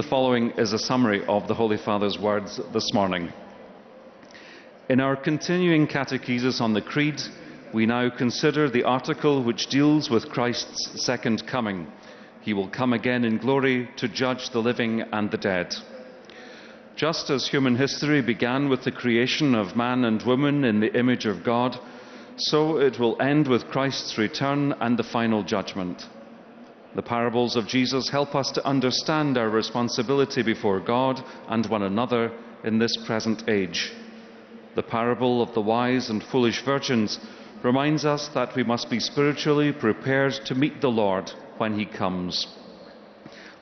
The following is a summary of the Holy Father's words this morning. In our continuing catechesis on the Creed, we now consider the article which deals with Christ's second coming. He will come again in glory to judge the living and the dead. Just as human history began with the creation of man and woman in the image of God, so it will end with Christ's return and the final judgment. The parables of Jesus help us to understand our responsibility before God and one another in this present age. The parable of the wise and foolish virgins reminds us that we must be spiritually prepared to meet the Lord when he comes.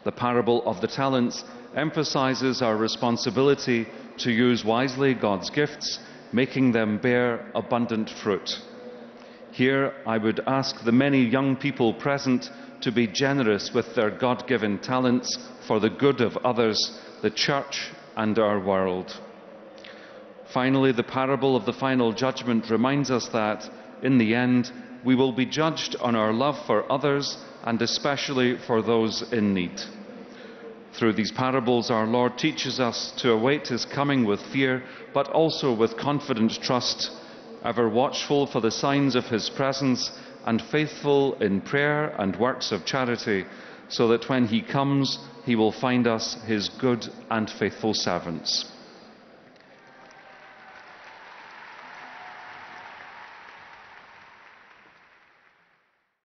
The parable of the talents emphasizes our responsibility to use wisely God's gifts, making them bear abundant fruit. Here I would ask the many young people present to be generous with their God-given talents for the good of others, the Church and our world. Finally, the parable of the final judgment reminds us that, in the end, we will be judged on our love for others and especially for those in need. Through these parables, our Lord teaches us to await his coming with fear, but also with confident trust, ever watchful for the signs of his presence and faithful in prayer and works of charity, so that when he comes, he will find us his good and faithful servants.